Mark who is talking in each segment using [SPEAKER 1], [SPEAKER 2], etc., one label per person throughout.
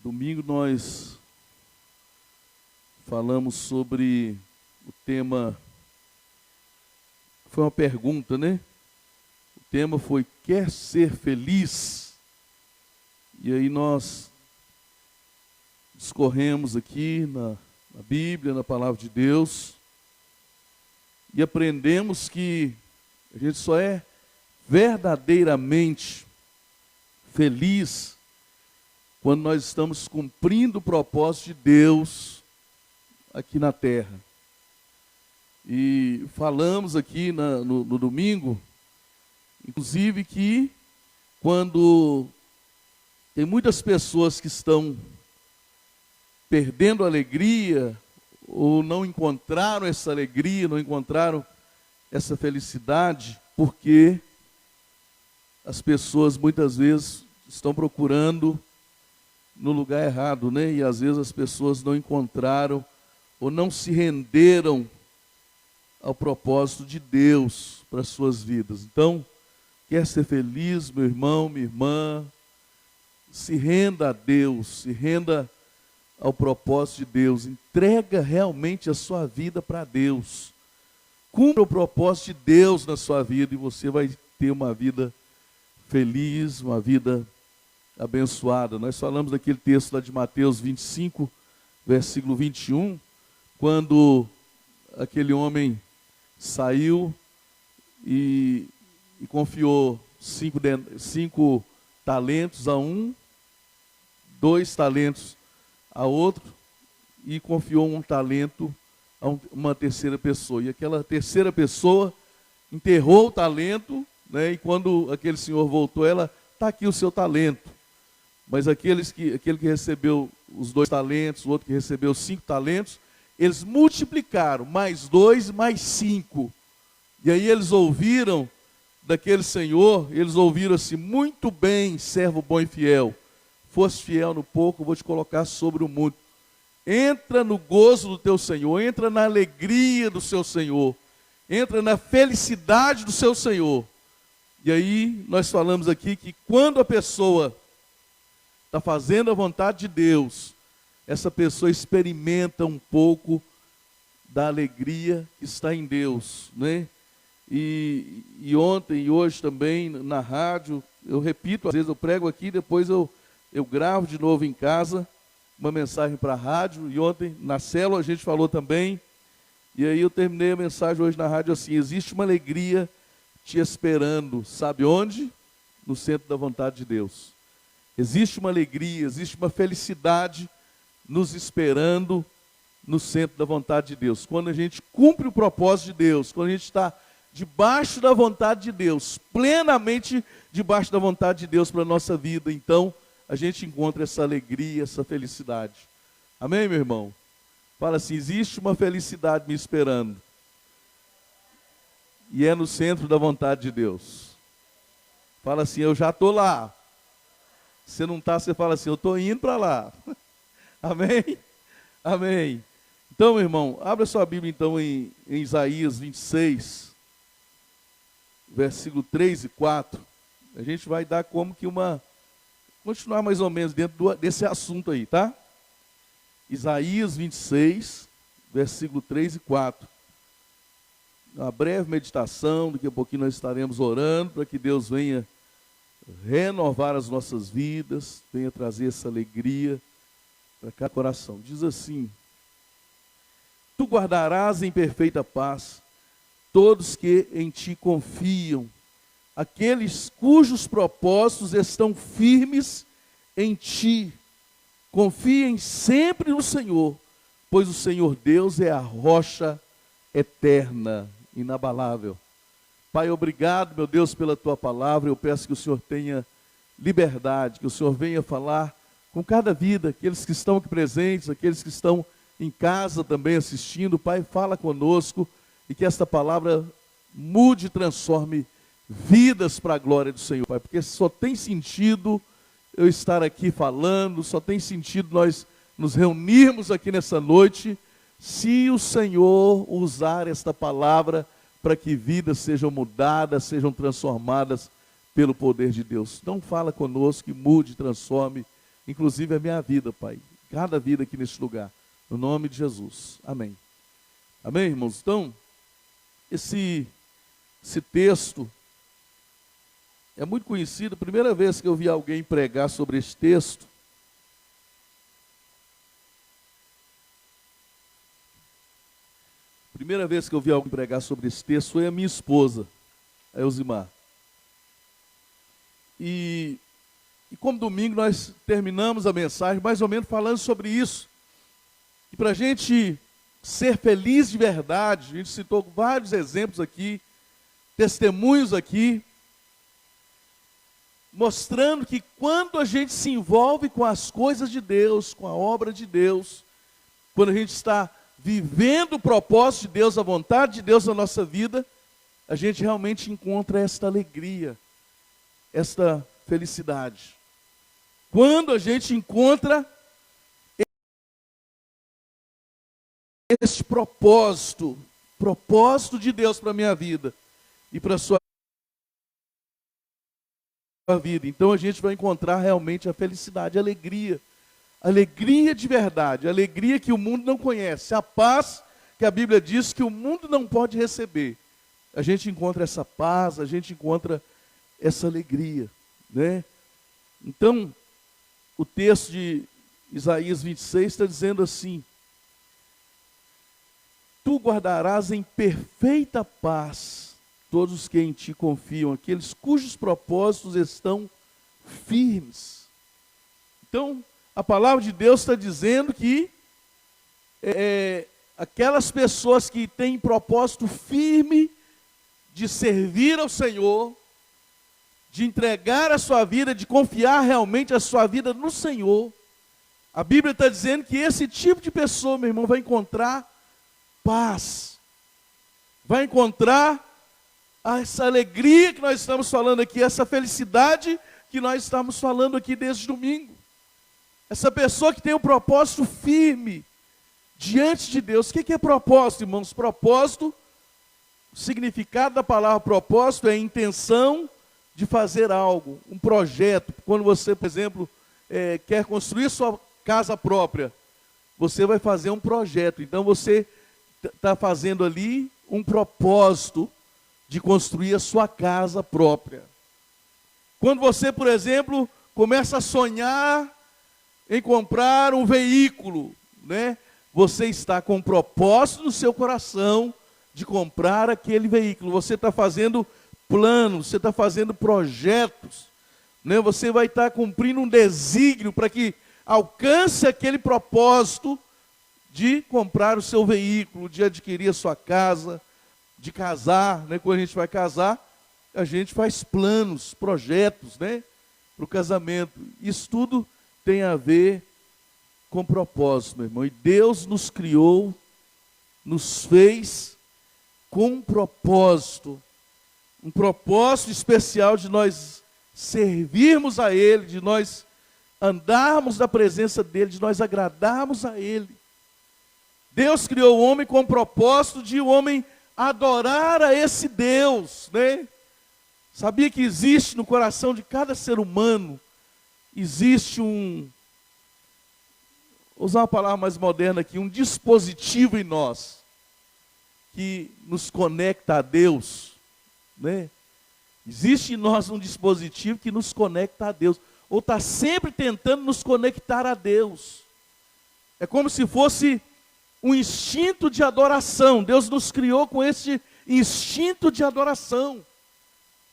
[SPEAKER 1] Domingo nós falamos sobre o tema, foi uma pergunta, né? O tema foi: quer ser feliz? E aí nós discorremos aqui na Bíblia, na Palavra de Deus, e aprendemos que a gente só é verdadeiramente feliz quando nós estamos cumprindo o propósito de Deus aqui na terra. E falamos aqui no domingo, inclusive, que quando tem muitas pessoas que estão perdendo a alegria, ou não encontraram essa alegria, não encontraram essa felicidade, porque as pessoas muitas vezes estão procurando no lugar errado, né? E às vezes as pessoas não encontraram ou não se renderam ao propósito de Deus para as suas vidas. Então, quer ser feliz, meu irmão, minha irmã, se renda a Deus, se renda ao propósito de Deus, entrega realmente a sua vida para Deus. Cumpra o propósito de Deus na sua vida e você vai ter uma vida feliz, uma vida abençoada. Nós falamos daquele texto lá de Mateus 25, versículo 21, quando aquele homem saiu e confiou 5 talentos a um, 2 talentos a outro, e confiou 1 talento a uma terceira pessoa. E aquela terceira pessoa enterrou o talento, né? E quando aquele senhor voltou, ela: está aqui o seu talento. Mas aquele que recebeu os 2 talentos, o outro que recebeu 5 talentos, eles multiplicaram, mais 2, mais 5. E aí eles ouviram daquele senhor, eles ouviram assim: muito bem, servo bom e fiel. Foste fiel no pouco, vou te colocar sobre o muito. Entra no gozo do teu Senhor, entra na alegria do seu Senhor, entra na felicidade do seu Senhor. E aí nós falamos aqui que quando a pessoa está fazendo a vontade de Deus, essa pessoa experimenta um pouco da alegria que está em Deus, né? E ontem e hoje também na rádio, eu repito, às vezes eu prego aqui, depois eu gravo de novo em casa uma mensagem para a rádio. E ontem na célula a gente falou também, e aí eu terminei a mensagem hoje na rádio assim: existe uma alegria te esperando, sabe onde? No centro da vontade de Deus. Existe uma alegria, existe uma felicidade nos esperando no centro da vontade de Deus. Quando a gente cumpre o propósito de Deus, quando a gente está debaixo da vontade de Deus, plenamente debaixo da vontade de Deus para a nossa vida, então a gente encontra essa alegria, essa felicidade. Amém, meu irmão? Fala assim: existe uma felicidade me esperando. E é no centro da vontade de Deus. Fala assim: eu já estou lá. Se não está, você fala assim: eu estou indo para lá. Amém? Amém. Então, meu irmão, abra sua Bíblia então em Isaías 26, versículo 3 e 4. A gente vai dar como que continuar mais ou menos dentro desse assunto aí, tá? Isaías 26, versículo 3 e 4. Uma breve meditação, daqui a pouquinho nós estaremos orando para que Deus venha renovar as nossas vidas, venha trazer essa alegria para cada coração. Diz assim: tu guardarás em perfeita paz todos que em ti confiam, aqueles cujos propósitos estão firmes em ti. Confiem sempre no Senhor, pois o Senhor Deus é a rocha eterna, inabalável. Pai, obrigado, meu Deus, pela tua palavra. Eu peço que o Senhor tenha liberdade, que o Senhor venha falar com cada vida, aqueles que estão aqui presentes, aqueles que estão em casa também assistindo. Pai, fala conosco e que esta palavra mude e transforme vidas para a glória do Senhor, Pai, porque só tem sentido eu estar aqui falando, só tem sentido nós nos reunirmos aqui nessa noite, se o Senhor usar esta palavra para que vidas sejam mudadas, sejam transformadas pelo poder de Deus. Então fala conosco, que mude, transforme inclusive a minha vida, Pai. Cada vida aqui neste lugar. No nome de Jesus. Amém. Amém, irmãos? Então, esse texto é muito conhecido. A primeira vez que eu vi alguém pregar sobre esse texto, foi a minha esposa, a Elzimar. E como domingo nós terminamos a mensagem mais ou menos falando sobre isso. E para a gente ser feliz de verdade, a gente citou vários exemplos aqui, testemunhos aqui, mostrando que quando a gente se envolve com as coisas de Deus, com a obra de Deus, quando a gente está vivendo o propósito de Deus, a vontade de Deus na nossa vida, a gente realmente encontra esta alegria, esta felicidade. Quando a gente encontra este propósito de Deus para a minha vida e para a sua vida, então a gente vai encontrar realmente a felicidade, a alegria de verdade, a alegria que o mundo não conhece, a paz que a Bíblia diz que o mundo não pode receber. A gente encontra essa paz, a gente encontra essa alegria, né? Então, o texto de Isaías 26 está dizendo assim: tu guardarás em perfeita paz todos os que em ti confiam, aqueles cujos propósitos estão firmes. Então, a palavra de Deus está dizendo que aquelas pessoas que têm propósito firme de servir ao Senhor, de entregar a sua vida, de confiar realmente a sua vida no Senhor, a Bíblia está dizendo que esse tipo de pessoa, meu irmão, vai encontrar paz, vai encontrar essa alegria que nós estamos falando aqui, essa felicidade que nós estamos falando aqui desde domingo. Essa pessoa que tem um propósito firme diante de Deus. O que é propósito, irmãos? Propósito, o significado da palavra propósito é a intenção de fazer algo, um projeto. Quando você, por exemplo, quer construir sua casa própria, você vai fazer um projeto. Então você está fazendo ali um propósito de construir a sua casa própria. Quando você, por exemplo, começa a sonhar em comprar um veículo, né? Você está com um propósito no seu coração de comprar aquele veículo. Você está fazendo planos, você está fazendo projetos, né? Você vai estar cumprindo um desígnio para que alcance aquele propósito de comprar o seu veículo, de adquirir a sua casa, de casar, né? Quando a gente vai casar, a gente faz planos, projetos, né? Para o casamento. Isso tudo tem a ver com propósito, meu irmão. E Deus nos criou, nos fez com um propósito especial de nós servirmos a Ele, de nós andarmos na presença dEle, de nós agradarmos a Ele. Deus criou o homem com o propósito de o homem adorar a esse Deus, né? Sabia que existe no coração de cada ser humano, existe vou usar uma palavra mais moderna aqui, um dispositivo em nós, que nos conecta a Deus, né? Existe em nós um dispositivo que nos conecta a Deus, ou está sempre tentando nos conectar a Deus. É como se fosse um instinto de adoração. Deus nos criou com esse instinto de adoração.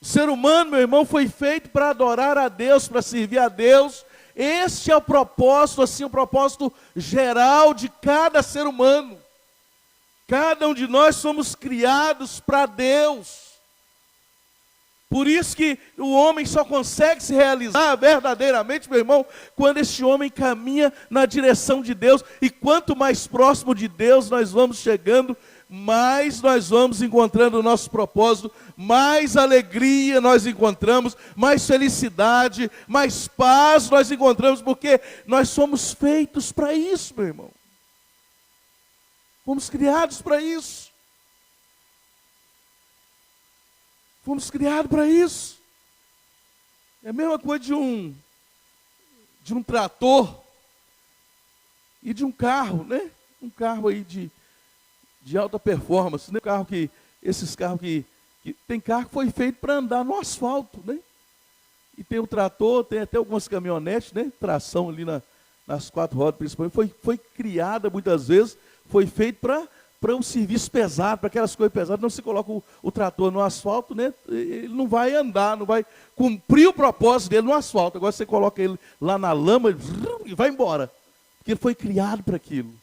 [SPEAKER 1] O ser humano, meu irmão, foi feito para adorar a Deus, para servir a Deus. Este é o propósito, assim, o propósito geral de cada ser humano. Cada um de nós somos criados para Deus. Por isso que o homem só consegue se realizar verdadeiramente, meu irmão, quando este homem caminha na direção de Deus. E quanto mais próximo de Deus nós vamos chegando, mais nós vamos encontrando o nosso propósito, mais alegria nós encontramos, mais felicidade, mais paz nós encontramos, porque nós somos feitos para isso, meu irmão. Fomos criados para isso. Fomos criados para isso. É a mesma coisa de um trator e de um carro, né? Um carro aí de alta performance, né? Esses carros que tem carro que foi feito para andar no asfalto, né? E tem o trator, tem até algumas caminhonetes, né? Tração ali nas 4 rodas, principalmente. Foi criada muitas vezes, foi feito para um serviço pesado, para aquelas coisas pesadas. Não se coloca o trator no asfalto, né? Ele não vai andar, não vai cumprir o propósito dele no asfalto. Agora você coloca ele lá na lama e vai embora. Porque ele foi criado para aquilo.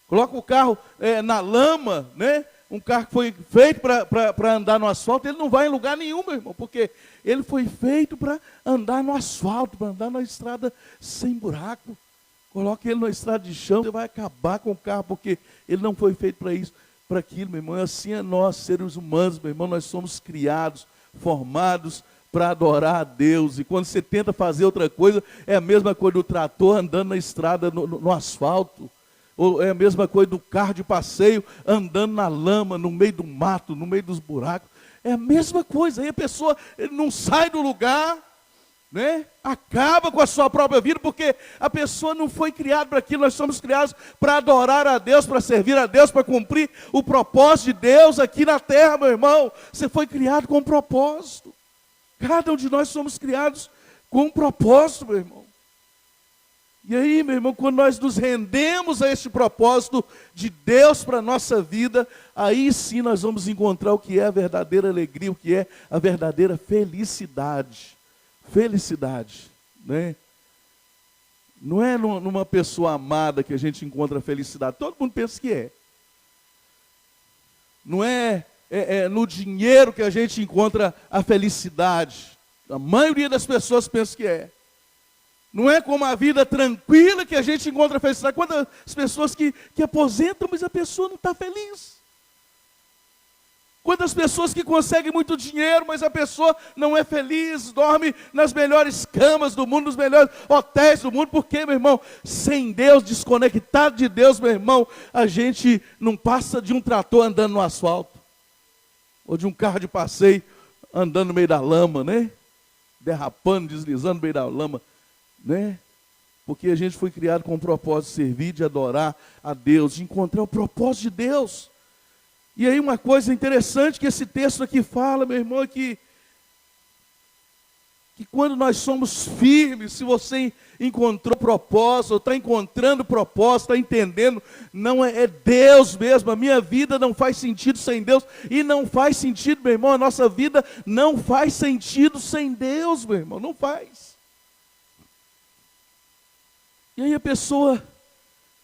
[SPEAKER 1] Coloca o carro na lama, né? Um carro que foi feito para andar no asfalto, ele não vai em lugar nenhum, meu irmão, porque ele foi feito para andar no asfalto, para andar na estrada sem buraco. Coloque ele na estrada de chão, você vai acabar com o carro, porque ele não foi feito para isso, para aquilo, meu irmão. Assim é nós, seres humanos, meu irmão, nós somos criados, formados para adorar a Deus. E quando você tenta fazer outra coisa, é a mesma coisa do trator andando na estrada, no asfalto. Ou é a mesma coisa do carro de passeio andando na lama, no meio do mato, no meio dos buracos. É a mesma coisa. Aí a pessoa não sai do lugar, né? Acaba com a sua própria vida, porque a pessoa não foi criada para aquilo. Nós somos criados para adorar a Deus, para servir a Deus, para cumprir o propósito de Deus aqui na terra, meu irmão. Você foi criado com um propósito. Cada um de nós somos criados com um propósito, meu irmão. E aí, meu irmão, quando nós nos rendemos a este propósito de Deus para a nossa vida, aí sim nós vamos encontrar o que é a verdadeira alegria, o que é a verdadeira felicidade. Felicidade, né? Não é numa pessoa amada que a gente encontra a felicidade. Todo mundo pensa que é. Não é no dinheiro que a gente encontra a felicidade. A maioria das pessoas pensa que é. Não é como a vida tranquila que a gente encontra a felicidade. Quantas pessoas que aposentam, mas a pessoa não está feliz. Quantas pessoas que conseguem muito dinheiro, mas a pessoa não é feliz, dorme nas melhores camas do mundo, nos melhores hotéis do mundo. Porque, meu irmão, sem Deus, desconectado de Deus, meu irmão, a gente não passa de um trator andando no asfalto. Ou de um carro de passeio andando no meio da lama, né? Derrapando, deslizando no meio da lama. Né? Porque a gente foi criado com o propósito de servir, de adorar a Deus, de encontrar o propósito de Deus. E aí uma coisa interessante que esse texto aqui fala, meu irmão, é que quando nós somos firmes, se você encontrou propósito, ou está encontrando propósito, está entendendo, não é Deus mesmo, a minha vida não faz sentido sem Deus, e não faz sentido, meu irmão, a nossa vida não faz sentido sem Deus, meu irmão, não faz. E aí a pessoa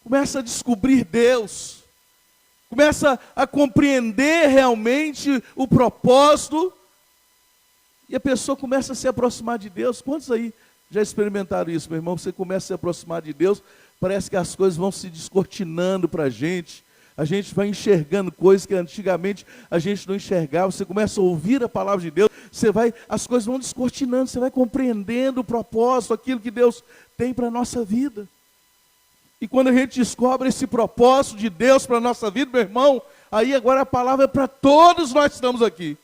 [SPEAKER 1] começa a descobrir Deus, começa a compreender realmente o propósito, e a pessoa começa a se aproximar de Deus. Quantos aí já experimentaram isso, meu irmão? Você começa a se aproximar de Deus, parece que as coisas vão se descortinando para a gente vai enxergando coisas que antigamente a gente não enxergava. Você começa a ouvir a palavra de Deus, as coisas vão descortinando, você vai compreendendo o propósito, aquilo que Deus tem para a nossa vida. E quando a gente descobre esse propósito de Deus para a nossa vida, meu irmão, aí agora a palavra é para todos nós que estamos aqui.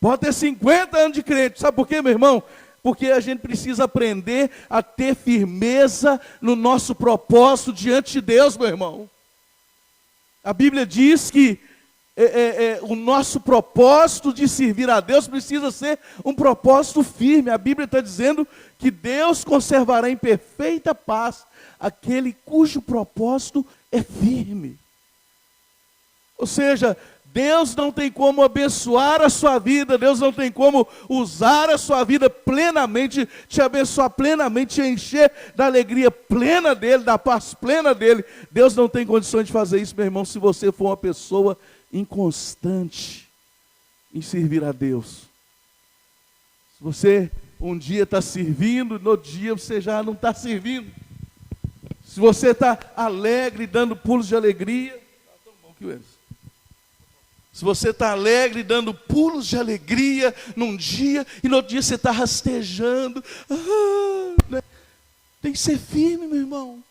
[SPEAKER 1] Pode ter 50 anos de crente, sabe por quê, meu irmão? Porque a gente precisa aprender a ter firmeza no nosso propósito diante de Deus, meu irmão. A Bíblia diz que o nosso propósito de servir a Deus precisa ser um propósito firme. A Bíblia está dizendo que Deus conservará em perfeita paz aquele cujo propósito é firme. Ou seja, Deus não tem como abençoar a sua vida, Deus não tem como usar a sua vida plenamente, te abençoar plenamente, te encher da alegria plena dEle, da paz plena dEle. Deus não tem condições de fazer isso, meu irmão, se você for uma pessoa inconstante em servir a Deus. Se você um dia está servindo, no outro dia você já não está servindo. Se você está alegre, dando pulos de alegria, está tão bom que isso. Se você está alegre, dando pulos de alegria num dia, e no outro dia você está rastejando, né? Tem que ser firme, meu irmão.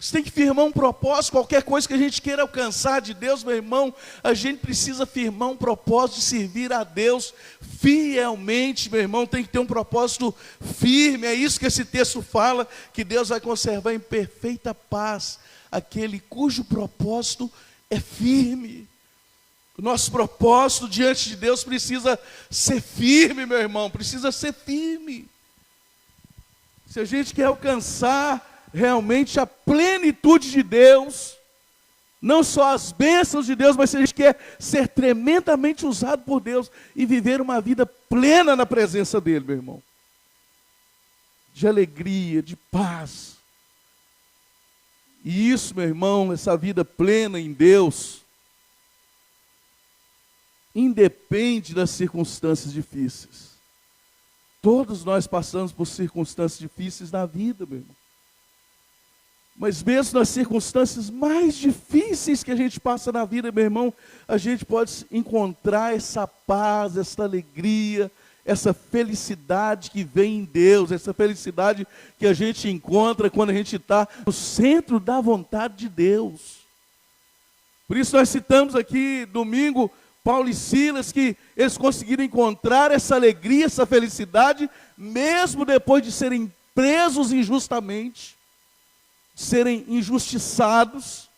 [SPEAKER 1] Você tem que firmar um propósito. Qualquer coisa que a gente queira alcançar de Deus, meu irmão, a gente precisa firmar um propósito de servir a Deus fielmente, meu irmão. Tem que ter um propósito firme. É isso que esse texto fala, que Deus vai conservar em perfeita paz aquele cujo propósito é firme. O nosso propósito diante de Deus precisa ser firme, meu irmão. Precisa ser firme. Se a gente quer alcançar realmente a plenitude de Deus, não só as bênçãos de Deus, mas se a gente quer ser tremendamente usado por Deus e viver uma vida plena na presença dEle, meu irmão, de alegria, de paz. E isso, meu irmão, essa vida plena em Deus, independe das circunstâncias difíceis. Todos nós passamos por circunstâncias difíceis na vida, meu irmão. Mas mesmo nas circunstâncias mais difíceis que a gente passa na vida, meu irmão, a gente pode encontrar essa paz, essa alegria, essa felicidade que vem em Deus, essa felicidade que a gente encontra quando a gente está no centro da vontade de Deus. Por isso nós citamos aqui, domingo, Paulo e Silas, que eles conseguiram encontrar essa alegria, essa felicidade, mesmo depois de serem presos injustamente, serem injustiçados,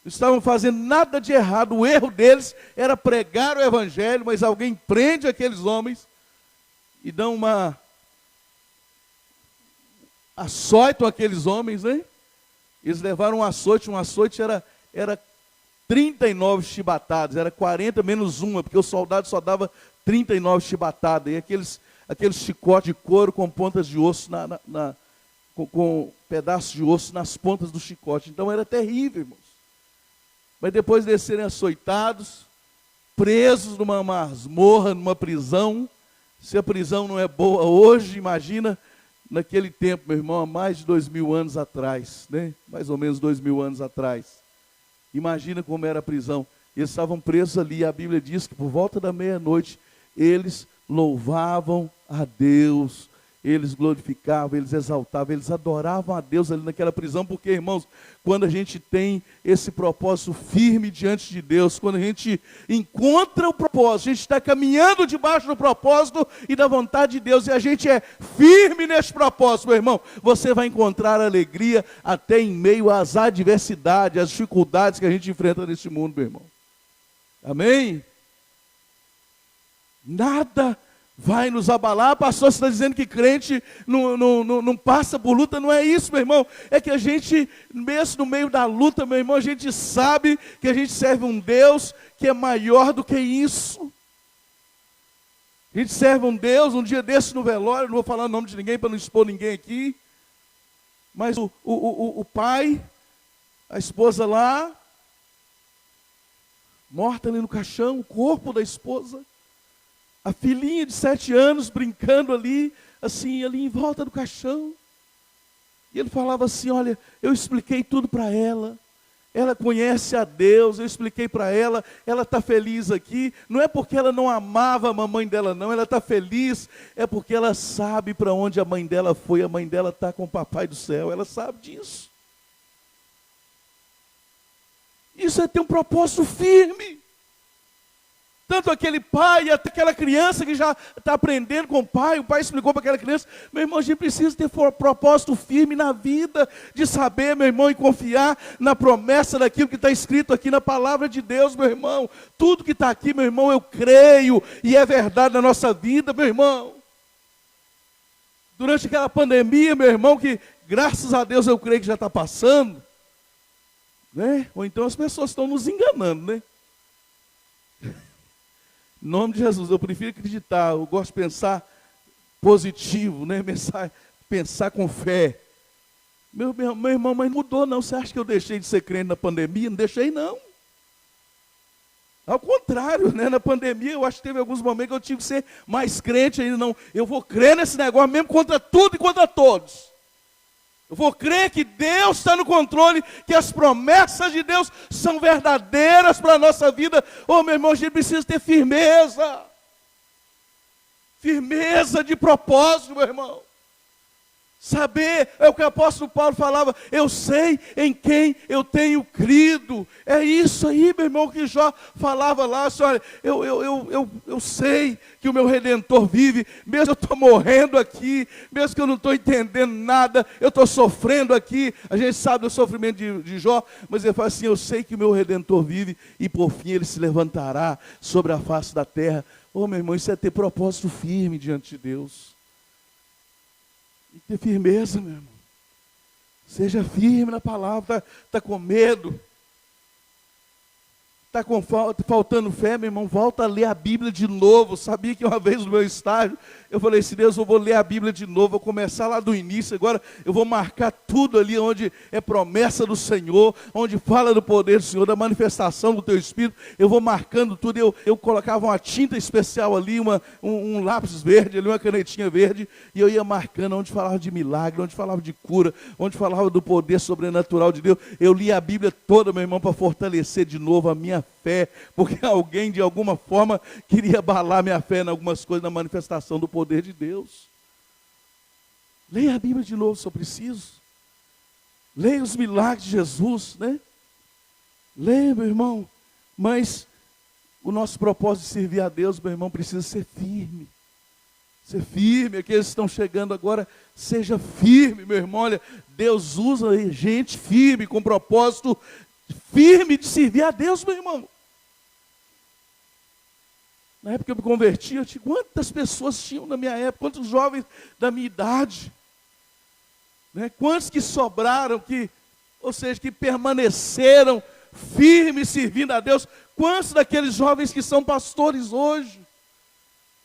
[SPEAKER 1] não estavam fazendo nada de errado. O erro deles era pregar o evangelho, mas alguém prende aqueles homens e dão açoitam aqueles homens, né? Eles levaram um açoite era 39 chibatadas, era 40 menos uma, porque o soldado só dava 39 chibatadas, e aqueles chicotes de couro com pontas de osso com pedaços de osso nas pontas do chicote. Então era terrível, irmãos. Mas depois de serem açoitados, presos numa masmorra, numa prisão, se a prisão não é boa hoje, imagina naquele tempo, meu irmão, há mais de 2000 anos atrás, né? Mais ou menos 2000 anos atrás. Imagina como era a prisão. Eles estavam presos ali, a Bíblia diz que por volta da meia-noite, eles louvavam a Deus, eles glorificavam, eles exaltavam, eles adoravam a Deus ali naquela prisão, porque, irmãos, quando a gente tem esse propósito firme diante de Deus, quando a gente encontra o propósito, a gente está caminhando debaixo do propósito e da vontade de Deus, e a gente é firme nesse propósito, meu irmão, você vai encontrar alegria até em meio às adversidades, às dificuldades que a gente enfrenta nesse mundo, meu irmão. Amém? Nada vai nos abalar. Pastor, você está dizendo que crente não passa por luta? Não é isso, meu irmão. É que a gente, mesmo no meio da luta, meu irmão, a gente sabe que a gente serve um Deus que é maior do que isso. A gente serve um Deus, um dia desse no velório, não vou falar o nome de ninguém para não expor ninguém aqui, mas o pai, a esposa lá, morta ali no caixão, o corpo da esposa, a filhinha de 7 anos brincando ali, assim, ali em volta do caixão. E ele falava assim, olha, eu expliquei tudo para ela. Ela conhece a Deus, eu expliquei para ela está feliz aqui. Não é porque ela não amava a mamãe dela, não, ela está feliz. É porque ela sabe para onde a mãe dela foi, a mãe dela está com o papai do céu, ela sabe disso. Isso é ter um propósito firme. Tanto aquele pai, até aquela criança que já está aprendendo com o pai explicou para aquela criança, meu irmão, a gente precisa ter propósito firme na vida, de saber, meu irmão, e confiar na promessa daquilo que está escrito aqui na palavra de Deus, meu irmão. Tudo que está aqui, meu irmão, eu creio, e é verdade na nossa vida, meu irmão. Durante aquela pandemia, meu irmão, que graças a Deus eu creio que já está passando, né? Ou então as pessoas estão nos enganando, né? Em nome de Jesus, eu prefiro acreditar, eu gosto de pensar positivo, né? Pensar com fé. Meu irmão, mas mudou não, você acha que eu deixei de ser crente na pandemia? Não deixei não. Ao contrário, né? Na pandemia eu acho que teve alguns momentos que eu tive que ser mais crente ainda, não. Eu vou crer nesse negócio mesmo contra tudo e contra todos. Eu vou crer que Deus está no controle, que as promessas de Deus são verdadeiras para a nossa vida. Oh, meu irmão, a gente precisa ter firmeza. Firmeza de propósito, meu irmão. Saber é o que o apóstolo Paulo falava, eu sei em quem eu tenho crido. É isso aí, meu irmão, que Jó falava lá, assim, olha, eu sei que o meu Redentor vive, mesmo eu estou morrendo aqui, mesmo que eu não estou entendendo nada, eu estou sofrendo aqui. A gente sabe do sofrimento de Jó, mas ele fala assim, eu sei que o meu Redentor vive e por fim ele se levantará sobre a face da terra. Ô meu irmão, isso é ter propósito firme diante de Deus. E ter firmeza, meu irmão. Seja firme na palavra. Está com medo? Está faltando fé, meu irmão? Volta a ler a Bíblia de novo. Sabia que uma vez no meu estágio, eu falei assim, Deus, eu vou ler a Bíblia de novo, vou começar lá do início, agora eu vou marcar tudo ali onde é promessa do Senhor, onde fala do poder do Senhor, da manifestação do teu Espírito, eu vou marcando tudo, eu colocava uma tinta especial ali, um lápis verde, ali, uma canetinha verde, e eu ia marcando onde falava de milagre, onde falava de cura, onde falava do poder sobrenatural de Deus. Eu li a Bíblia toda, meu irmão, para fortalecer de novo a minha fé, porque alguém de alguma forma queria abalar minha fé em algumas coisas, na manifestação do poder de Deus. Leia a Bíblia de novo se eu preciso. Leia os milagres de Jesus, né? Leia, meu irmão. Mas o nosso propósito de servir a Deus, meu irmão, precisa ser firme. Ser firme. Aqueles que estão chegando agora, seja firme, meu irmão. Olha, Deus usa gente firme, com propósito firme de servir a Deus, meu irmão. Na época que eu me converti, eu tinha quantas pessoas tinham na minha época, quantos jovens da minha idade, né? Quantos que sobraram, ou seja, que permaneceram firmes servindo a Deus. Quantos daqueles jovens que são pastores hoje?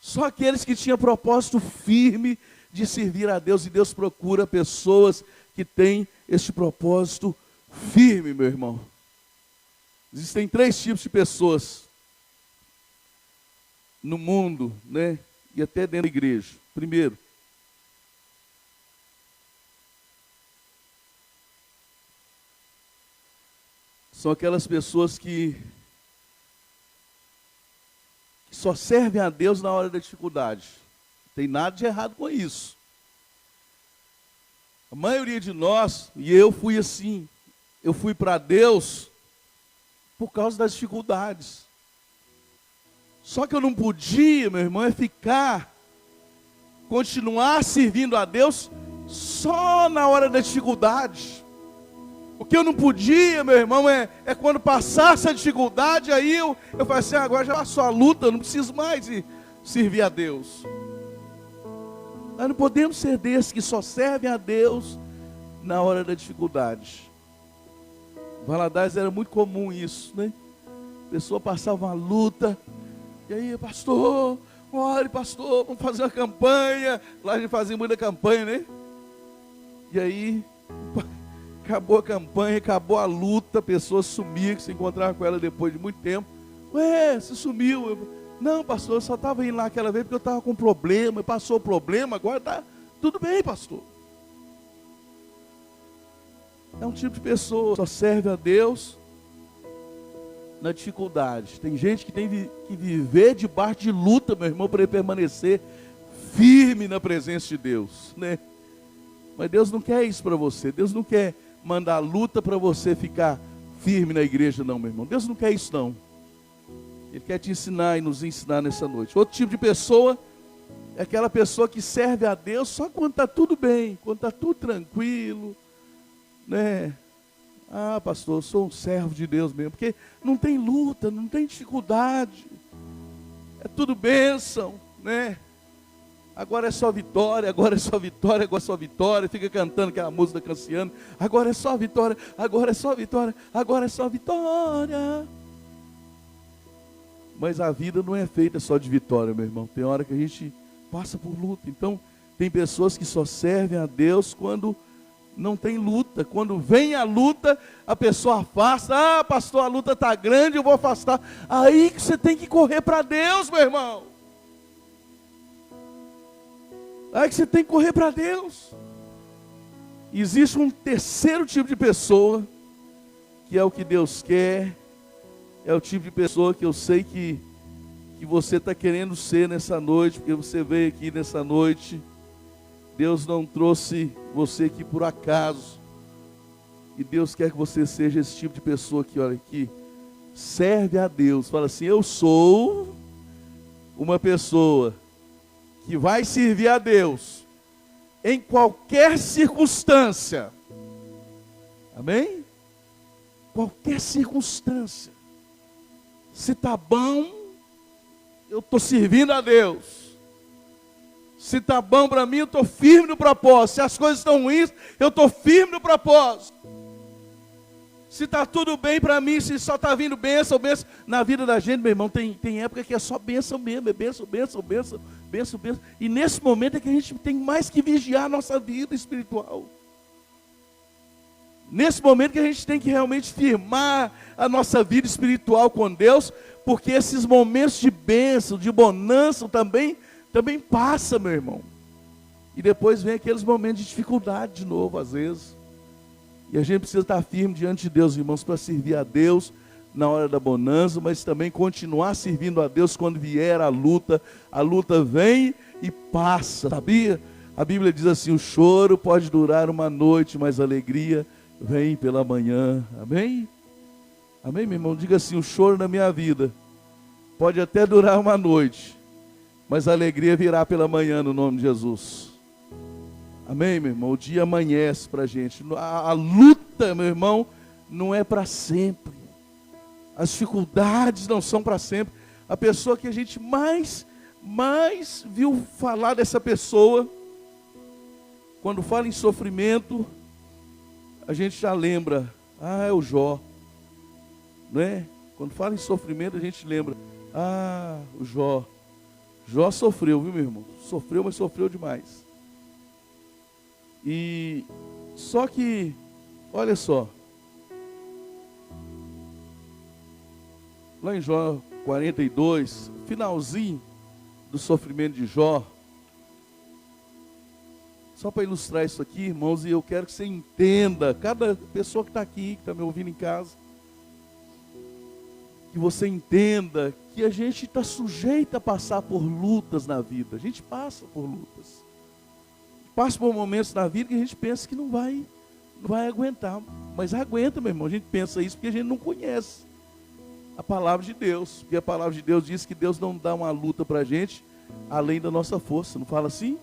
[SPEAKER 1] Só aqueles que tinham propósito firme de servir a Deus, e Deus procura pessoas que têm este propósito firme, meu irmão. Existem 3 tipos de pessoas no mundo, né? E até dentro da igreja. Primeiro, são aquelas pessoas que só servem a Deus na hora da dificuldade. Não tem nada de errado com isso. A maioria de nós, e eu fui assim, eu fui para Deus por causa das dificuldades. Só que eu não podia, meu irmão, continuar servindo a Deus só na hora da dificuldade. O que eu não podia, meu irmão, é quando passasse a dificuldade, aí eu falei assim, agora já passou a luta, eu não preciso mais de servir a Deus. Nós não podemos ser desses que só servem a Deus na hora da dificuldade. Valadares era muito comum isso, né? A pessoa passava uma luta, e aí, pastor, olha, pastor, vamos fazer uma campanha. Lá a gente fazia muita campanha, né? E aí, acabou a campanha, acabou a luta, a pessoa sumia, que se encontrava com ela depois de muito tempo. Ué, você sumiu? Não, pastor, eu só estava indo lá aquela vez porque eu estava com problema, passou o problema, agora está tudo bem, pastor. É um tipo de pessoa que só serve a Deus na dificuldade. Tem gente que tem que viver debaixo de luta, meu irmão, para ele permanecer firme na presença de Deus, né? Mas Deus não quer isso para você. Deus não quer mandar luta para você ficar firme na igreja, não, meu irmão. Deus não quer isso, não. Ele quer te ensinar e nos ensinar nessa noite. Outro tipo de pessoa é aquela pessoa que serve a Deus só quando está tudo bem, quando está tudo tranquilo, né? Ah, pastor, eu sou um servo de Deus mesmo, porque não tem luta, não tem dificuldade, é tudo bênção, né? Agora é só vitória, agora é só vitória, agora é só vitória. Fica cantando aquela música da Cassiano. Agora é só vitória, agora é só vitória, agora é só vitória. Mas a vida não é feita só de vitória, meu irmão. Tem hora que a gente passa por luta. Então, tem pessoas que só servem a Deus quando não tem luta. Quando vem a luta, a pessoa afasta. Ah, pastor, a luta está grande, eu vou afastar. Aí que você tem que correr para Deus, meu irmão. Aí que você tem que correr para Deus. Existe um terceiro tipo de pessoa, que é o que Deus quer. É o tipo de pessoa que eu sei que você está querendo ser nessa noite, porque você veio aqui nessa noite. Deus não trouxe você aqui por acaso. E Deus quer que você seja esse tipo de pessoa que, olha aqui, serve a Deus. Fala assim, eu sou uma pessoa que vai servir a Deus em qualquer circunstância. Amém? Qualquer circunstância. Se está bom, eu estou servindo a Deus. Se está bom para mim, eu estou firme no propósito. Se as coisas estão ruins, eu estou firme no propósito. Se está tudo bem para mim, se só está vindo bênção, bênção. Na vida da gente, meu irmão, tem época que é só bênção mesmo. É bênção, bênção, bênção, bênção, bênção. E nesse momento é que a gente tem mais que vigiar a nossa vida espiritual. Nesse momento que a gente tem que realmente firmar a nossa vida espiritual com Deus, porque esses momentos de bênção, de bonança também passa, meu irmão. E depois vem aqueles momentos de dificuldade de novo, às vezes. E a gente precisa estar firme diante de Deus, irmãos, para servir a Deus na hora da bonança, mas também continuar servindo a Deus quando vier a luta. A luta vem e passa, sabia? A Bíblia diz assim, o choro pode durar uma noite, mas a alegria vem pela manhã. Amém? Amém, meu irmão? Diga assim, o choro na minha vida pode até durar uma noite, mas a alegria virá pela manhã no nome de Jesus. Amém, meu irmão? O dia amanhece para a gente. A luta, meu irmão, não é para sempre. As dificuldades não são para sempre. A pessoa que a gente mais viu falar dessa pessoa, quando fala em sofrimento, a gente já lembra, é o Jó. Não é? Quando fala em sofrimento, a gente lembra, o Jó. Jó sofreu, viu, meu irmão? Sofreu, mas sofreu demais. E só que, olha só, lá em Jó 42, finalzinho do sofrimento de Jó, só para ilustrar isso aqui, irmãos, e eu quero que você entenda, cada pessoa que está aqui, que está me ouvindo em casa, que você entenda que a gente está sujeito a passar por lutas na vida. A gente passa por lutas. Passa por momentos na vida que a gente pensa que não vai aguentar. Mas aguenta, meu irmão. A gente pensa isso porque a gente não conhece a palavra de Deus. Porque a palavra de Deus diz que Deus não dá uma luta para a gente além da nossa força. Não fala assim?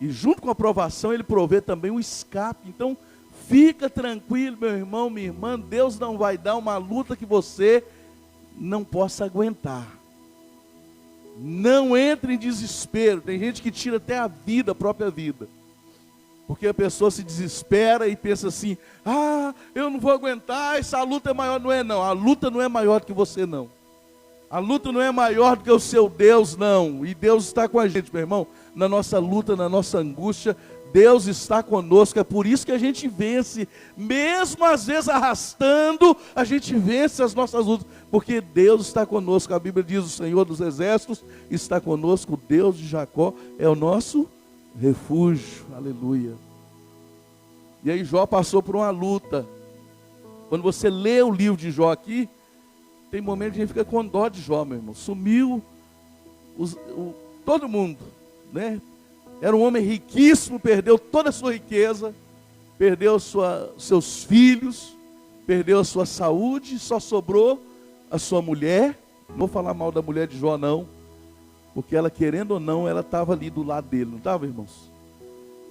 [SPEAKER 1] E junto com a provação, Ele provê também um escape. Então, fica tranquilo, meu irmão, minha irmã. Deus não vai dar uma luta que você não possa aguentar. Não entre em desespero. Tem gente que tira até a vida, a própria vida. Porque a pessoa se desespera e pensa assim, eu não vou aguentar, essa luta é maior. Não é não, a luta não é maior do que você não. A luta não é maior do que o seu Deus não. E Deus está com a gente, meu irmão. Na nossa luta, na nossa angústia, Deus está conosco. É por isso que a gente vence. Mesmo às vezes arrastando, a gente vence as nossas lutas. Porque Deus está conosco. A Bíblia diz, o Senhor dos Exércitos está conosco. O Deus de Jacó é o nosso refúgio. Aleluia. E aí Jó passou por uma luta. Quando você lê o livro de Jó aqui, tem momentos que a gente fica com dó de Jó, meu irmão. Sumiu todo mundo, né? Era um homem riquíssimo, perdeu toda a sua riqueza, perdeu seus filhos, perdeu a sua saúde, só sobrou a sua mulher. Não vou falar mal da mulher de Jó não, porque ela, querendo ou não, ela estava ali do lado dele, não estava, irmãos?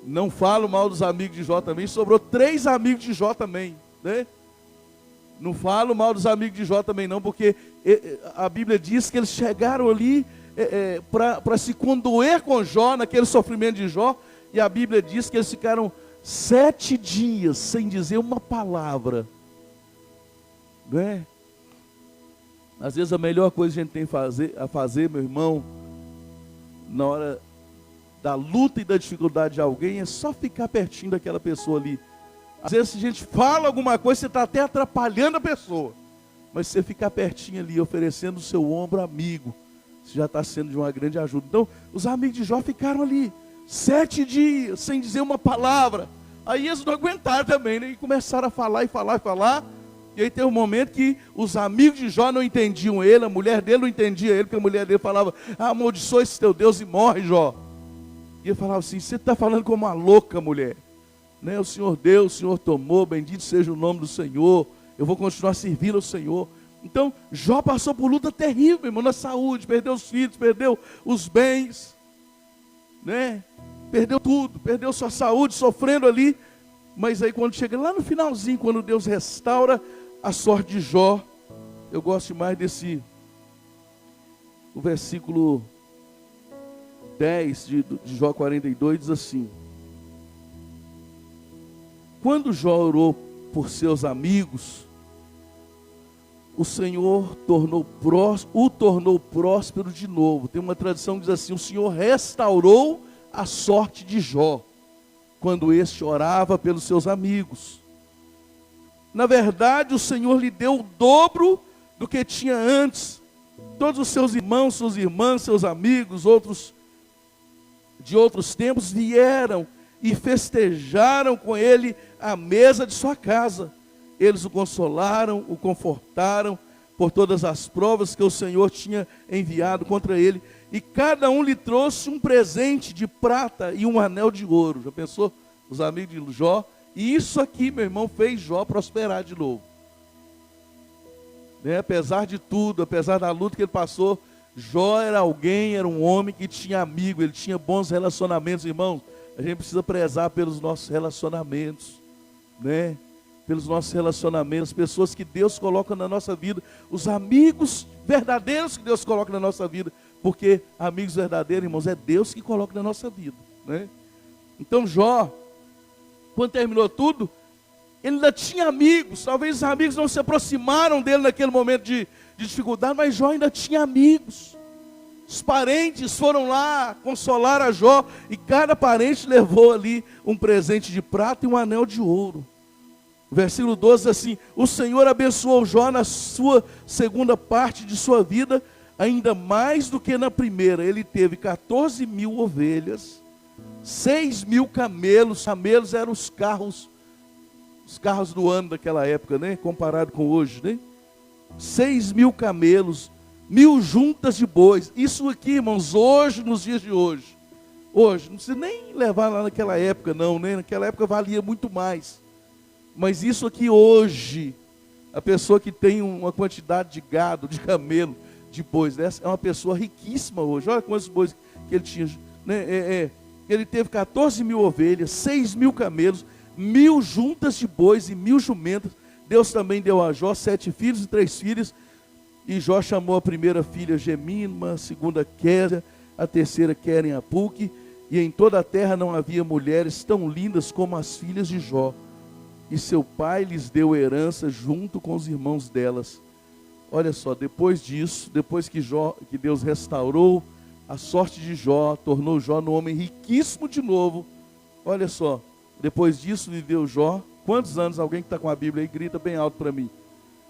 [SPEAKER 1] Não falo mal dos amigos de Jó também, sobrou 3 amigos de Jó também, né? Não falo mal dos amigos de Jó também não, porque a Bíblia diz que eles chegaram ali para se condoer com Jó, naquele sofrimento de Jó, e a Bíblia diz que eles ficaram 7 dias sem dizer uma palavra, né? Às vezes a melhor coisa que a gente tem a fazer, meu irmão, na hora da luta e da dificuldade de alguém, é só ficar pertinho daquela pessoa ali. Às vezes se a gente fala alguma coisa, você está até atrapalhando a pessoa, mas se você ficar pertinho ali, oferecendo o seu ombro amigo, você já está sendo de uma grande ajuda. Então, os amigos de Jó ficaram ali 7 dias, sem dizer uma palavra. Aí eles não aguentaram também, né? E começaram a falar e falar e falar. E aí tem um momento que os amigos de Jó não entendiam ele, a mulher dele não entendia ele, porque a mulher dele falava, amaldiçoa esse teu Deus e morre, Jó. E ele falava assim: você está falando como uma louca, mulher. Né? O Senhor deu, o Senhor tomou, bendito seja o nome do Senhor. Eu vou continuar servindo ao Senhor. Então, Jó passou por luta terrível, irmão, na saúde. Perdeu os filhos, perdeu os bens. Né? Perdeu tudo, perdeu sua saúde, sofrendo ali. Mas aí quando chega lá no finalzinho, quando Deus restaura a sorte de Jó, eu gosto mais desse, o versículo 10 de Jó 42 diz assim: quando Jó orou por seus amigos, o Senhor o tornou próspero de novo. Tem uma tradição que diz assim: o Senhor restaurou a sorte de Jó, quando este orava pelos seus amigos. Na verdade, o Senhor lhe deu o dobro do que tinha antes. Todos os seus irmãos, suas irmãs, seus amigos, outros de outros tempos vieram e festejaram com ele à mesa de sua casa. Eles o consolaram, o confortaram por todas as provas que o Senhor tinha enviado contra ele. E cada um lhe trouxe um presente de prata e um anel de ouro. Já pensou? Os amigos de Jó. E isso aqui, meu irmão, fez Jó prosperar de novo. Né? Apesar de tudo, apesar da luta que ele passou, Jó era um homem que tinha amigo, ele tinha bons relacionamentos, irmãos. A gente precisa prezar pelos nossos relacionamentos, né? Pelos nossos relacionamentos, as pessoas que Deus coloca na nossa vida, os amigos verdadeiros que Deus coloca na nossa vida, porque amigos verdadeiros, irmãos, é Deus que coloca na nossa vida, né? Então Jó, quando terminou tudo, ele ainda tinha amigos. Talvez os amigos não se aproximaram dele naquele momento de dificuldade, mas Jó ainda tinha amigos. Os parentes foram lá consolar a Jó, e cada parente levou ali um presente de prata e um anel de ouro. O versículo 12 diz assim: o Senhor abençoou Jó na sua segunda parte de sua vida, ainda mais do que na primeira. Ele teve 14.000 ovelhas, 6.000 camelos. Camelos eram os carros do ano daquela época, né? Comparado com hoje, né? 6.000 camelos, 1.000 juntas de bois. Isso aqui, irmãos, hoje, nos dias de hoje. Hoje, não precisa nem levar lá naquela época, não, né? Naquela época valia muito mais. Mas isso aqui hoje, a pessoa que tem uma quantidade de gado, de camelo, de bois, essa é uma pessoa riquíssima hoje. Olha quantos bois que ele tinha, né? Ele teve 14.000 ovelhas, 6.000 camelos, 1.000 juntas de bois e 1.000 jumentas. Deus também deu a Jó 7 filhos e 3 filhas. E Jó chamou a primeira filha Gemima, a segunda Késia, a terceira Queren-Apuque. E em toda a terra não havia mulheres tão lindas como as filhas de Jó. E seu pai lhes deu herança junto com os irmãos delas. Olha só, depois disso, depois que Deus restaurou a sorte de Jó, tornou Jó um homem riquíssimo de novo. Olha só, depois disso viveu Jó. Quantos anos? Alguém que está com a Bíblia aí, grita bem alto para mim.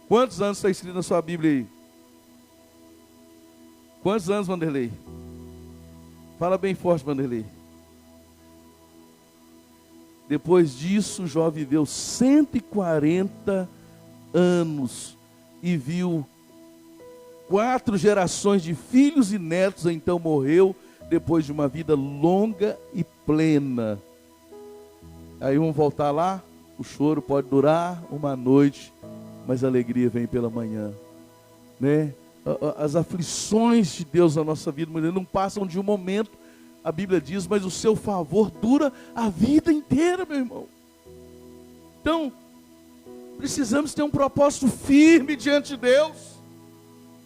[SPEAKER 1] Quantos anos está escrito na sua Bíblia aí? Quantos anos, Vanderlei? Fala bem forte, Vanderlei. Depois disso, Jó viveu 140 anos e viu 4 gerações de filhos e netos. Então morreu depois de uma vida longa e plena. Aí vamos voltar lá. O choro pode durar uma noite, mas a alegria vem pela manhã, né? As aflições de Deus na nossa vida não passam de um momento. A Bíblia diz, mas o seu favor dura a vida inteira, meu irmão. Então, precisamos ter um propósito firme diante de Deus.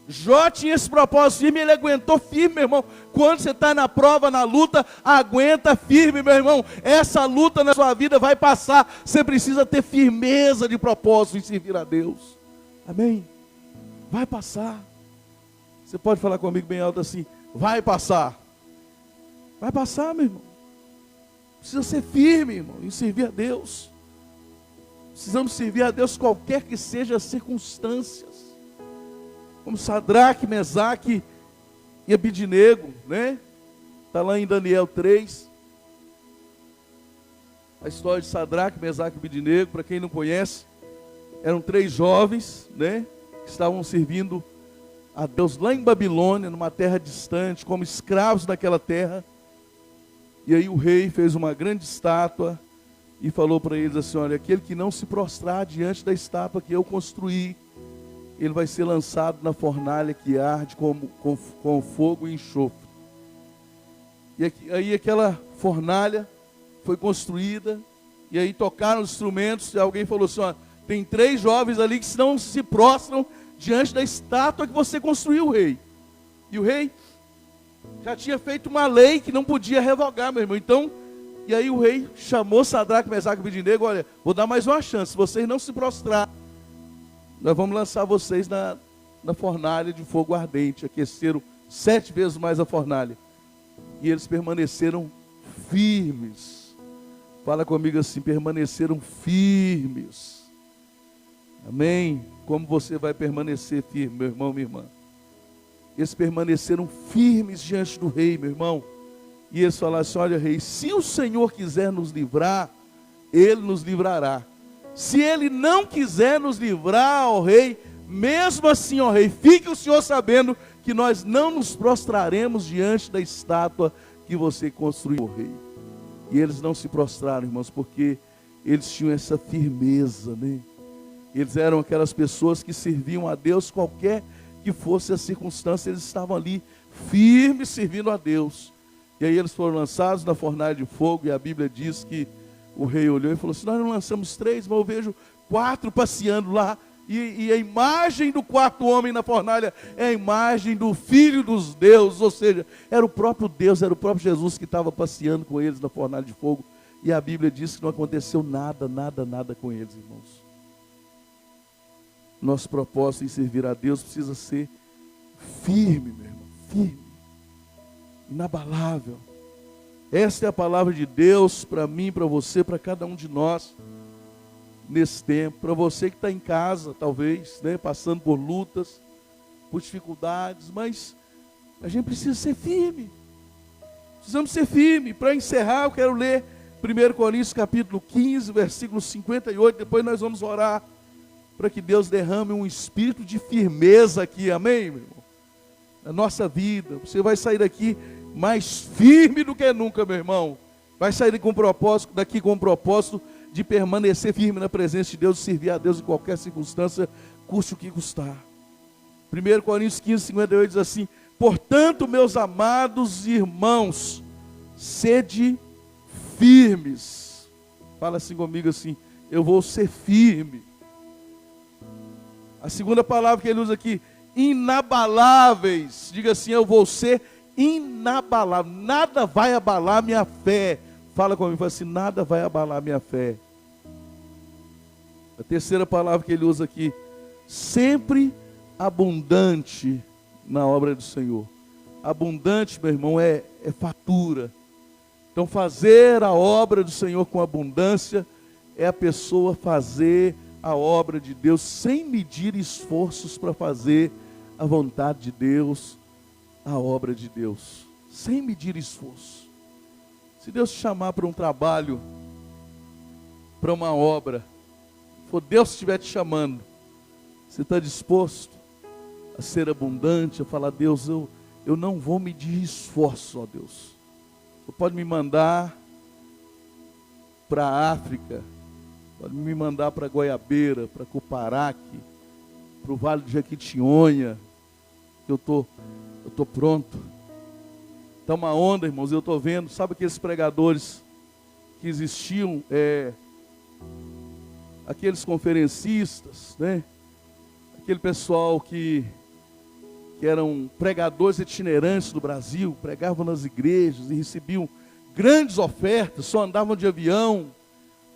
[SPEAKER 1] Jó tinha esse propósito firme, ele aguentou firme, meu irmão. Quando você está na prova, na luta, aguenta firme, meu irmão. Essa luta na sua vida vai passar. Você precisa ter firmeza de propósito em servir a Deus. Amém? Vai passar. Você pode falar comigo bem alto assim: vai passar. Vai passar, meu irmão. Precisa ser firme, irmão, em servir a Deus. Precisamos servir a Deus qualquer que seja as circunstâncias. Como Sadraque, Mesaque e Abidinego, né? Está lá em Daniel 3. A história de Sadraque, Mesaque e Abidinego, para quem não conhece, eram 3 jovens, né? Que estavam servindo a Deus lá em Babilônia, numa terra distante, como escravos daquela terra. E aí o rei fez uma grande estátua e falou para eles assim: olha, aquele que não se prostrar diante da estátua que eu construí, ele vai ser lançado na fornalha que arde com fogo e enxofre. E aí aquela fornalha foi construída, e aí tocaram os instrumentos, e alguém falou assim: ó, tem 3 jovens ali que não se prostram diante da estátua que você construiu, rei. E o rei já tinha feito uma lei que não podia revogar, meu irmão. Então, e aí o rei chamou Sadraque, Mesaque e Abednego: olha, vou dar mais uma chance, se vocês não se prostrar, nós vamos lançar vocês na fornalha de fogo ardente. Aqueceram 7 vezes mais a fornalha. E eles permaneceram firmes. Fala comigo assim: permaneceram firmes. Amém? Como você vai permanecer firme, meu irmão, minha irmã? Eles permaneceram firmes diante do rei, meu irmão. E eles falaram assim: olha, rei, se o Senhor quiser nos livrar, Ele nos livrará. Se Ele não quiser nos livrar, ó rei, mesmo assim, ó rei, fique o Senhor sabendo que nós não nos prostraremos diante da estátua que você construiu, ó rei. E eles não se prostraram, irmãos, porque eles tinham essa firmeza, né? Eles eram aquelas pessoas que serviam a Deus, qualquer que fosse a circunstância, eles estavam ali firmes servindo a Deus. E aí eles foram lançados na fornalha de fogo, e a Bíblia diz que o rei olhou e falou assim: nós não lançamos 3, mas eu vejo 4 passeando lá, e a imagem do 4º homem na fornalha é a imagem do Filho dos deuses, ou seja, era o próprio Deus, era o próprio Jesus que estava passeando com eles na fornalha de fogo. E a Bíblia diz que não aconteceu nada com eles, irmãos. Nosso propósito em servir a Deus precisa ser firme, meu irmão, firme, inabalável. Essa é a palavra de Deus para mim, para você, para cada um de nós, nesse tempo. Para você que está em casa, talvez, né, passando por lutas, por dificuldades, mas a gente precisa ser firme. Precisamos ser firme. Para encerrar, eu quero ler 1 Coríntios capítulo 15, versículo 58, depois nós vamos orar, para que Deus derrame um espírito de firmeza aqui, amém, meu irmão? Na nossa vida, você vai sair daqui mais firme do que nunca, meu irmão. Vai sair daqui com o propósito de permanecer firme na presença de Deus, de servir a Deus em qualquer circunstância, custe o que custar. 1 Coríntios 15, 58 diz assim: portanto, meus amados irmãos, sede firmes. Fala assim comigo assim: eu vou ser firme. A segunda palavra que ele usa aqui, inabaláveis. Diga assim: eu vou ser inabalável. Nada vai abalar minha fé. Fala comigo, fala assim: nada vai abalar minha fé. A terceira palavra que ele usa aqui, sempre abundante na obra do Senhor. Abundante, meu irmão, é fartura. Então fazer a obra do Senhor com abundância é a pessoa fazer a obra de Deus sem medir esforços para fazer a vontade de Deus, a obra de Deus, sem medir esforço. Se Deus te chamar para um trabalho, para uma obra, for Deus que estiver te chamando, você está disposto a ser abundante, a falar: Deus, eu não vou medir esforço, ó Deus. Você pode me mandar para a África, pode me mandar para Goiabeira, para Cuparaque, para o Vale do Jequitinhonha, que eu tô pronto. Está uma onda, irmãos, eu estou vendo, sabe aqueles pregadores que existiam, aqueles conferencistas, né? Aquele pessoal que eram pregadores itinerantes do Brasil, pregavam nas igrejas e recebiam grandes ofertas, só andavam de avião.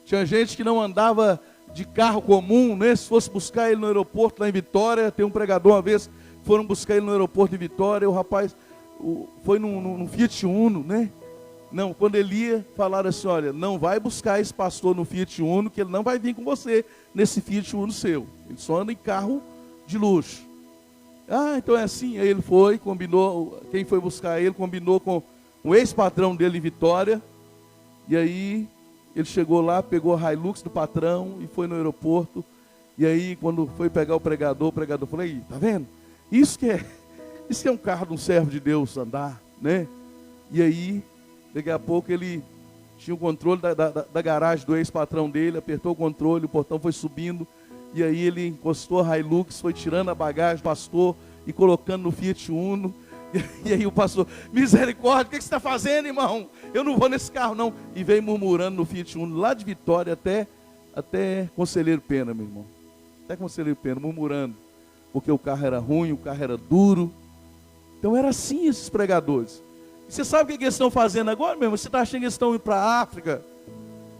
[SPEAKER 1] Tinha gente que não andava de carro comum, né? Se fosse buscar ele no aeroporto lá em Vitória, tem um pregador uma vez, foram buscar ele no aeroporto de Vitória, o rapaz foi num Fiat Uno, né? Não, quando ele ia, falaram assim: olha, não vai buscar esse pastor no Fiat Uno, que ele não vai vir com você nesse Fiat Uno seu. Ele só anda em carro de luxo. Ah, então é assim. Aí ele foi, combinou, quem foi buscar ele, combinou com o ex-patrão dele em Vitória. E aí ele chegou lá, pegou a Hilux do patrão e foi no aeroporto. E aí quando foi pegar o pregador falou: aí, tá vendo? Isso que é um carro de um servo de Deus andar, né? E aí Daqui a pouco ele tinha o controle da garagem do ex-patrão dele, apertou o controle, o portão foi subindo, e aí ele encostou a Hilux, foi tirando a bagagem do pastor e colocando no Fiat Uno. E aí o pastor, misericórdia, o que você está fazendo, irmão? Eu não vou nesse carro, não. E veio murmurando no Fiat Uno, lá de Vitória até Conselheiro Pena, meu irmão. Até Conselheiro Pena, murmurando. Porque o carro era ruim, o carro era duro. Então era assim esses pregadores. E você sabe o que eles estão fazendo agora, meu irmão? Você está achando que eles estão indo para a África?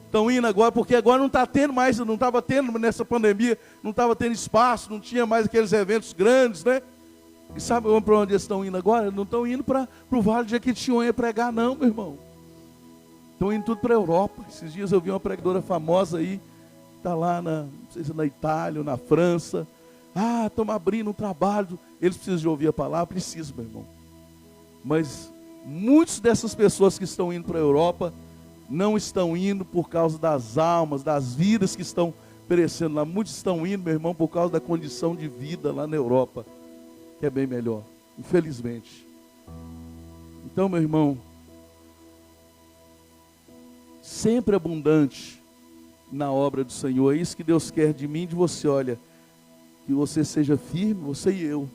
[SPEAKER 1] Estão indo agora, porque agora não está tendo mais, não estava tendo nessa pandemia, não estava tendo espaço, não tinha mais aqueles eventos grandes, né? E sabe para onde eles estão indo agora? Não estão indo para o Vale de Jequitinhonha pregar, não, meu irmão. Estão indo tudo para a Europa. Esses dias eu vi uma pregadora famosa aí, está lá, não sei se na Itália ou na França. Ah, estamos abrindo um trabalho. Eles precisam de ouvir a palavra? Precisam, meu irmão. Mas muitas dessas pessoas que estão indo para a Europa não estão indo por causa das almas, das vidas que estão perecendo lá. Muitos estão indo, meu irmão, por causa da condição de vida lá na Europa, que é bem melhor, infelizmente. Então, meu irmão, sempre abundante na obra do Senhor. É isso que Deus quer de mim e de você. Olha, que você seja firme, você e eu,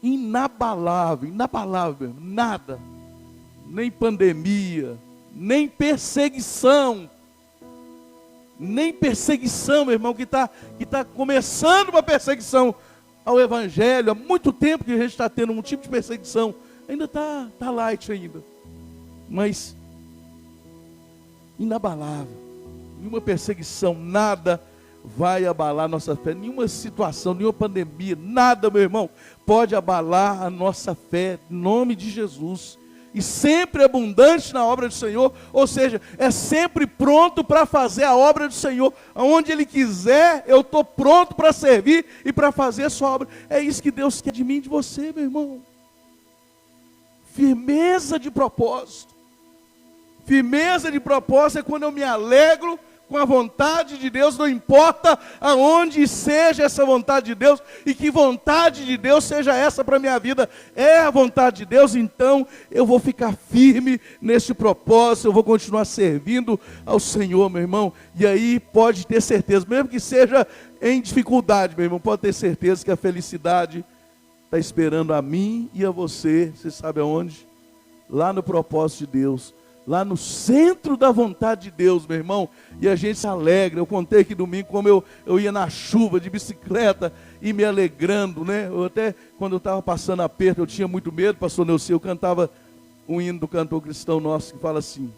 [SPEAKER 1] inabalável, inabalável, nada, nem pandemia, nem perseguição, meu irmão, que está começando uma perseguição ao Evangelho. Há muito tempo que a gente está tendo um tipo de perseguição, ainda está light ainda, mas inabalável, nenhuma perseguição, nada vai abalar a nossa fé, nenhuma situação, nenhuma pandemia, nada, meu irmão, pode abalar a nossa fé, em nome de Jesus. E sempre abundante na obra do Senhor, ou seja, é sempre pronto para fazer a obra do Senhor, aonde Ele quiser, eu estou pronto para servir e para fazer a sua obra. É isso que Deus quer de mim e de você, meu irmão. Firmeza de propósito. Firmeza de propósito é quando eu me alegro com a vontade de Deus, não importa aonde seja essa vontade de Deus, e que vontade de Deus seja essa para a minha vida, é a vontade de Deus, então eu vou ficar firme nesse propósito, eu vou continuar servindo ao Senhor, meu irmão. E aí pode ter certeza, mesmo que seja em dificuldade, meu irmão, pode ter certeza que a felicidade está esperando a mim e a você. Você sabe aonde? Lá no propósito de Deus, lá no centro da vontade de Deus, meu irmão. E a gente se alegra. Eu contei aqui domingo como eu ia na chuva de bicicleta e me alegrando, né? Eu até, quando eu estava passando aperto, eu tinha muito medo, pastor Neuci, eu cantava um hino do cantor cristão nosso que fala assim: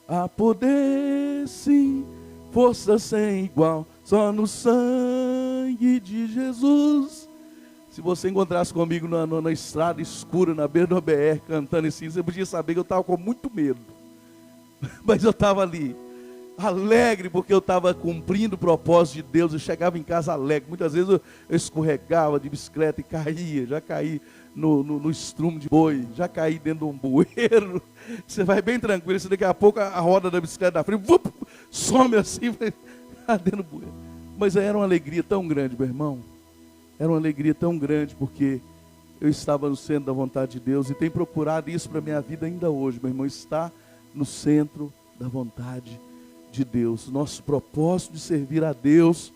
[SPEAKER 1] há poder, sim, força sem igual, só no sangue de Jesus. Se você encontrasse comigo na estrada escura, na beira do BR, cantando assim, você podia saber que eu estava com muito medo. Mas eu estava ali, alegre, porque eu estava cumprindo o propósito de Deus. Eu chegava em casa alegre. Muitas vezes eu escorregava de bicicleta e caía. Já caí no estrumo de boi, já caí dentro de um bueiro. Você vai bem tranquilo, se daqui a pouco a roda da bicicleta da frente some assim, dentro do bueiro. Mas era uma alegria tão grande, meu irmão. Era uma alegria tão grande, porque eu estava no centro da vontade de Deus, e tenho procurado isso para a minha vida ainda hoje, meu irmão, estar no centro da vontade de Deus. Nosso propósito de servir a Deus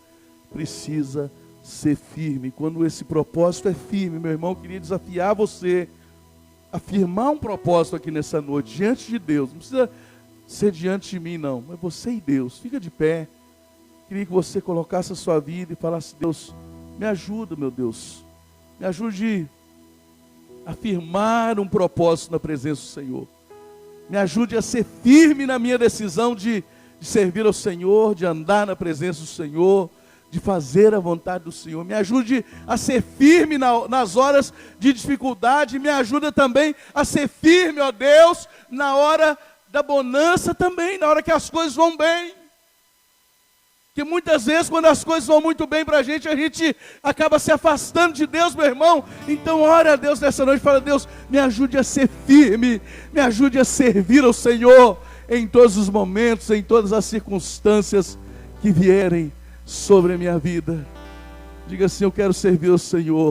[SPEAKER 1] precisa ser firme. Quando esse propósito é firme, meu irmão, eu queria desafiar você a firmar um propósito aqui nessa noite, diante de Deus. Não precisa ser diante de mim, não, mas você e Deus. Fica de pé. Queria que você colocasse a sua vida e falasse: Deus, me ajuda, meu Deus, me ajude a firmar um propósito na presença do Senhor. Me ajude a ser firme na minha decisão de servir ao Senhor, de andar na presença do Senhor, de fazer a vontade do Senhor. Me ajude a ser firme nas horas de dificuldade. Me ajuda também a ser firme, ó Deus, na hora da bonança também, na hora que as coisas vão bem. Porque muitas vezes, quando as coisas vão muito bem para a gente acaba se afastando de Deus, meu irmão. Então ore a Deus nessa noite e fala: Deus, me ajude a ser firme, me ajude a servir ao Senhor em todos os momentos, em todas as circunstâncias que vierem sobre a minha vida. Diga assim: eu quero servir ao Senhor.